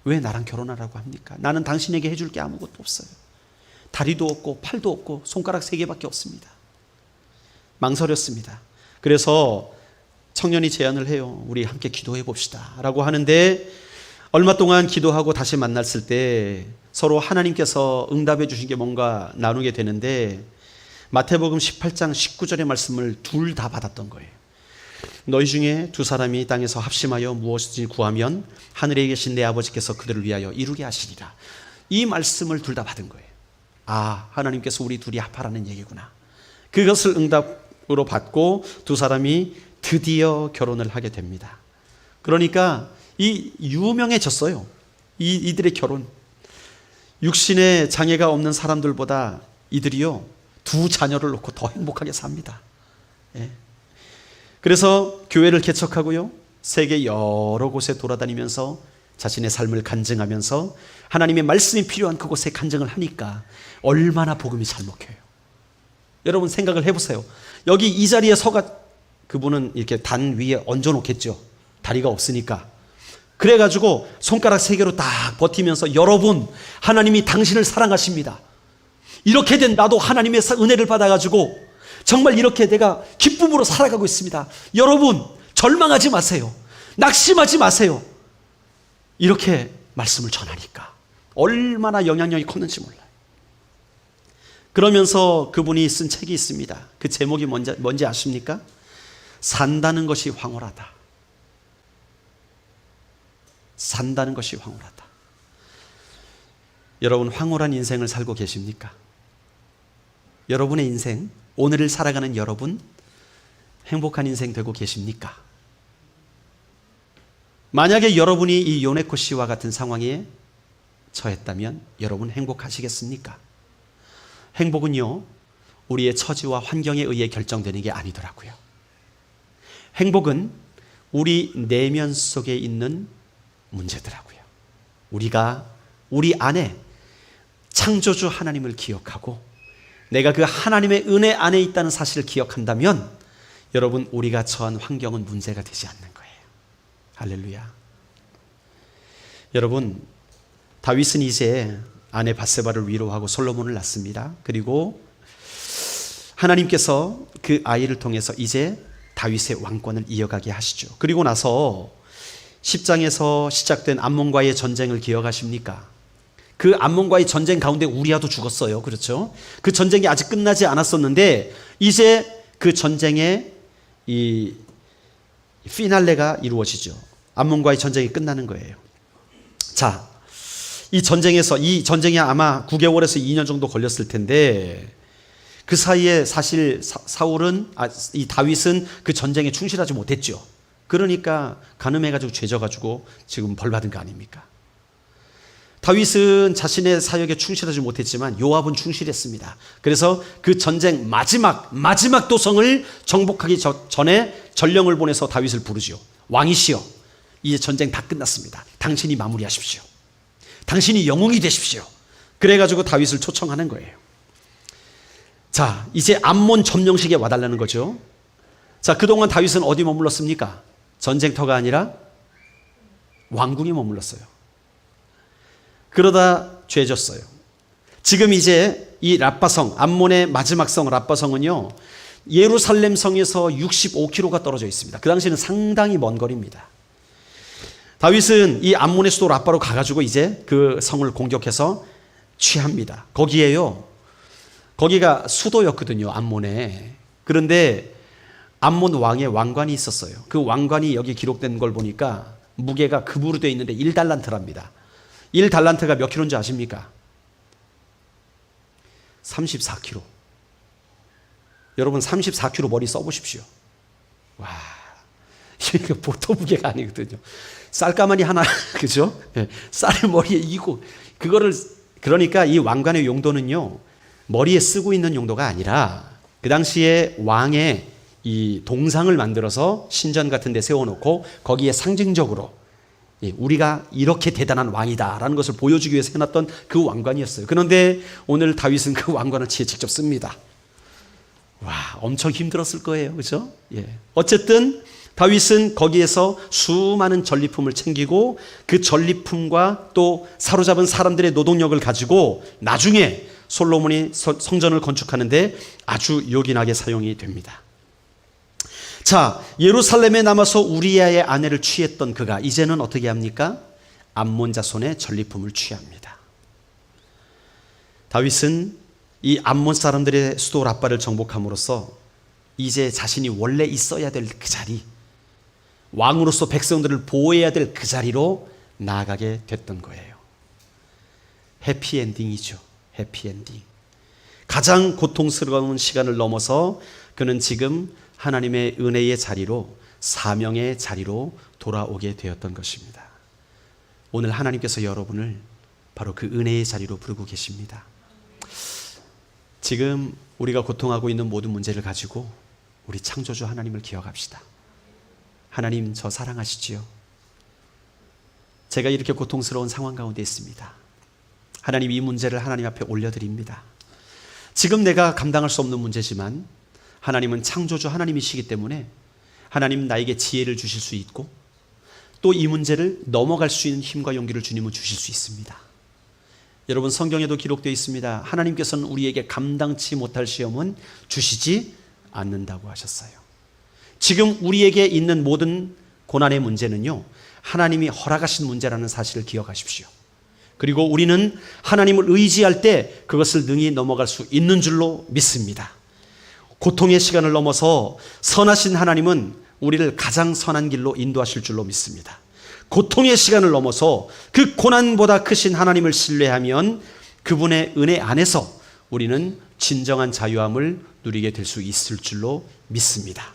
S1: 왜 나랑 결혼하라고 합니까? 나는 당신에게 해줄 게 아무것도 없어요. 다리도 없고 팔도 없고 손가락 3개밖에 없습니다. 망설였습니다. 그래서 청년이 제안을 해요. 우리 함께 기도해 봅시다 라고 하는데, 얼마 동안 기도하고 다시 만났을 때 서로 하나님께서 응답해 주신 게 뭔가 나누게 되는데, 마태복음 18장 19절의 말씀을 둘 다 받았던 거예요. 너희 중에 두 사람이 땅에서 합심하여 무엇을 구하면 하늘에 계신 내 아버지께서 그들을 위하여 이루게 하시리라. 이 말씀을 둘 다 받은 거예요. 아, 하나님께서 우리 둘이 합하라는 얘기구나. 그것을 응답으로 받고 두 사람이 드디어 결혼을 하게 됩니다. 그러니까 이 유명해졌어요. 이들의 결혼. 육신의 장애가 없는 사람들보다 이들이요, 두 자녀를 놓고 더 행복하게 삽니다. 예. 그래서 교회를 개척하고요, 세계 여러 곳에 돌아다니면서 자신의 삶을 간증하면서 하나님의 말씀이 필요한 그곳에 간증을 하니까 얼마나 복음이 잘 먹혀요. 여러분 생각을 해보세요. 여기 이 자리에 서가, 그분은 이렇게 단 위에 얹어놓겠죠. 다리가 없으니까. 그래가지고 손가락 세 개로 딱 버티면서, 여러분, 하나님이 당신을 사랑하십니다. 이렇게 된 나도 하나님의 은혜를 받아가지고 정말 이렇게 내가 기쁨으로 살아가고 있습니다. 여러분, 절망하지 마세요. 낙심하지 마세요. 이렇게 말씀을 전하니까 얼마나 영향력이 컸는지 몰라요. 그러면서 그분이 쓴 책이 있습니다. 그 제목이 뭔지 아십니까? 산다는 것이 황홀하다. 산다는 것이 황홀하다. 여러분, 황홀한 인생을 살고 계십니까? 여러분의 인생, 오늘을 살아가는 여러분, 행복한 인생 되고 계십니까? 만약에 여러분이 이 요네코 씨와 같은 상황에 처했다면 여러분 행복하시겠습니까? 행복은요, 우리의 처지와 환경에 의해 결정되는 게 아니더라고요. 행복은 우리 내면 속에 있는 문제더라고요. 우리가 우리 안에 창조주 하나님을 기억하고 내가 그 하나님의 은혜 안에 있다는 사실을 기억한다면 여러분, 우리가 처한 환경은 문제가 되지 않는 거예요. 할렐루야. 여러분, 다윗은 이제 아내 밧세바를 위로하고 솔로몬을 낳습니다. 그리고 하나님께서 그 아이를 통해서 이제 다윗의 왕권을 이어가게 하시죠. 그리고 나서 10장에서 시작된 암몬과의 전쟁을 기억하십니까? 그 암몬과의 전쟁 가운데 우리아도 죽었어요. 그렇죠? 그 전쟁이 아직 끝나지 않았었는데 이제 그 전쟁의 이 피날레가 이루어지죠. 암몬과의 전쟁이 끝나는 거예요. 자, 이 전쟁이 아마 9개월에서 2년 정도 걸렸을 텐데 그 사이에 사실 이 다윗은 그 전쟁에 충실하지 못했죠. 그러니까 간음해가지고 죄져가지고 지금 벌 받은 거 아닙니까? 다윗은 자신의 사역에 충실하지 못했지만 요압은 충실했습니다. 그래서 그 전쟁 마지막 도성을 정복하기 전에 전령을 보내서 다윗을 부르죠. 왕이시여, 이제 전쟁 다 끝났습니다. 당신이 마무리하십시오. 당신이 영웅이 되십시오. 그래가지고 다윗을 초청하는 거예요. 자, 이제 암몬 점령식에 와달라는 거죠. 자, 그동안 다윗은 어디 머물렀습니까? 전쟁터가 아니라 왕궁에 머물렀어요. 그러다 죄졌어요. 지금 이제 이 라빠성, 암몬의 마지막 성 라빠성은요, 예루살렘 성에서 65km가 떨어져 있습니다. 그 당시에는 상당히 먼 거리입니다. 다윗은 이 암몬의 수도 라빠로 가가지고 이제 그 성을 공격해서 취합니다. 거기가 수도였거든요, 암몬에. 그런데 암몬 왕의 왕관이 있었어요. 그 왕관이 여기 기록된 걸 보니까 무게가 금으로 되어 있는데 1달란트랍니다. 1달란트가 몇 킬로인지 아십니까? 34kg. 여러분 34kg 머리 써보십시오. 와, 이게 보통 무게가 아니거든요. 쌀가마니 하나, 그죠? 쌀을 머리에 이고, 그러니까 이 왕관의 용도는요, 머리에 쓰고 있는 용도가 아니라 그 당시에 왕의 이 동상을 만들어서 신전 같은 데 세워놓고 거기에 상징적으로 우리가 이렇게 대단한 왕이다라는 것을 보여주기 위해서 해놨던 그 왕관이었어요. 그런데 오늘 다윗은 그 왕관을 직접 씁니다. 와, 엄청 힘들었을 거예요. 그죠? 예. 어쨌든 다윗은 거기에서 수많은 전리품을 챙기고 그 전리품과 또 사로잡은 사람들의 노동력을 가지고 나중에 솔로몬이 성전을 건축하는데 아주 요긴하게 사용이 됩니다. 자, 예루살렘에 남아서 우리아의 아내를 취했던 그가 이제는 어떻게 합니까? 암몬 자손의 전리품을 취합니다. 다윗은 이 암몬 사람들의 수도 라빠를 정복함으로써 이제 자신이 원래 있어야 될 그 자리, 왕으로서 백성들을 보호해야 될 그 자리로 나아가게 됐던 거예요. 해피엔딩이죠. 해피엔딩. 가장 고통스러운 시간을 넘어서 그는 지금 하나님의 은혜의 자리로, 사명의 자리로 돌아오게 되었던 것입니다. 오늘 하나님께서 여러분을 바로 그 은혜의 자리로 부르고 계십니다. 지금 우리가 고통하고 있는 모든 문제를 가지고 우리 창조주 하나님을 기억합시다. 하나님, 저 사랑하시지요? 제가 이렇게 고통스러운 상황 가운데 있습니다. 하나님, 이 문제를 하나님 앞에 올려드립니다. 지금 내가 감당할 수 없는 문제지만 하나님은 창조주 하나님이시기 때문에 하나님 나에게 지혜를 주실 수 있고 또 이 문제를 넘어갈 수 있는 힘과 용기를 주님은 주실 수 있습니다. 여러분, 성경에도 기록되어 있습니다. 하나님께서는 우리에게 감당치 못할 시험은 주시지 않는다고 하셨어요. 지금 우리에게 있는 모든 고난의 문제는요, 하나님이 허락하신 문제라는 사실을 기억하십시오. 그리고 우리는 하나님을 의지할 때 그것을 능히 넘어갈 수 있는 줄로 믿습니다. 고통의 시간을 넘어서 선하신 하나님은 우리를 가장 선한 길로 인도하실 줄로 믿습니다. 고통의 시간을 넘어서 그 고난보다 크신 하나님을 신뢰하면 그분의 은혜 안에서 우리는 진정한 자유함을 누리게 될 수 있을 줄로 믿습니다.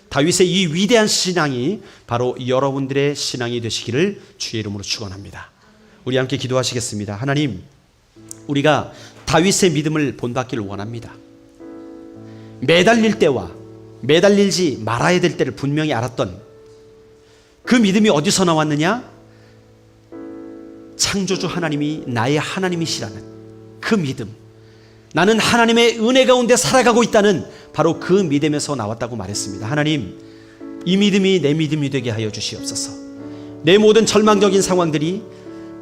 S1: 다윗의 이 위대한 신앙이 바로 여러분들의 신앙이 되시기를 주의 이름으로 축원합니다. 우리 함께 기도하시겠습니다. 하나님, 우리가 다윗의 믿음을 본받기를 원합니다. 매달릴 때와 매달리지 말아야 될 때를 분명히 알았던 그 믿음이 어디서 나왔느냐? 창조주 하나님이 나의 하나님이시라는 그 믿음, 나는 하나님의 은혜 가운데 살아가고 있다는 바로 그 믿음에서 나왔다고 말했습니다. 하나님, 이 믿음이 내 믿음이 되게 하여 주시옵소서. 내 모든 절망적인 상황들이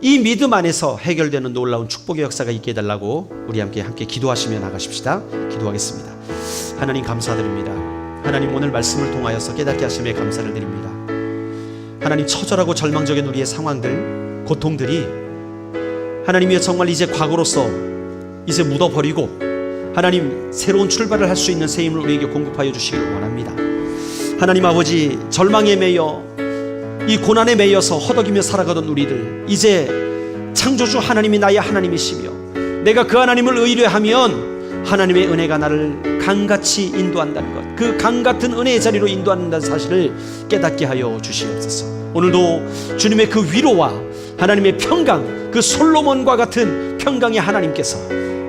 S1: 이 믿음 안에서 해결되는 놀라운 축복의 역사가 있게 해달라고 우리 함께 기도하시며 나가십시다. 기도하겠습니다. 하나님, 감사드립니다. 하나님, 오늘 말씀을 통하여서 깨닫게 하심에 감사를 드립니다. 하나님, 처절하고 절망적인 우리의 상황들, 고통들이 하나님이여 정말 이제 과거로서 이제 묻어버리고 하나님, 새로운 출발을 할 수 있는 새 힘을 우리에게 공급하여 주시기를 원합니다. 하나님 아버지, 절망에 매여 이 고난에 매여서 허덕이며 살아가던 우리들, 이제 창조주 하나님이 나의 하나님이시며 내가 그 하나님을 의뢰하면 하나님의 은혜가 나를 강같이 인도한다는 것, 그 강같은 은혜의 자리로 인도한다는 사실을 깨닫게 하여 주시옵소서. 오늘도 주님의 그 위로와 하나님의 평강, 그 솔로몬과 같은 평강의 하나님께서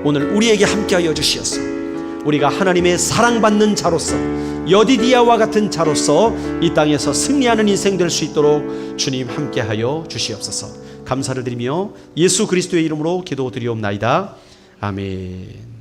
S1: 오늘 우리에게 함께하여 주시옵소서. 우리가 하나님의 사랑받는 자로서, 여디디아와 같은 자로서 이 땅에서 승리하는 인생 될 수 있도록 주님 함께하여 주시옵소서. 감사를 드리며 예수 그리스도의 이름으로 기도드리옵나이다. 아멘.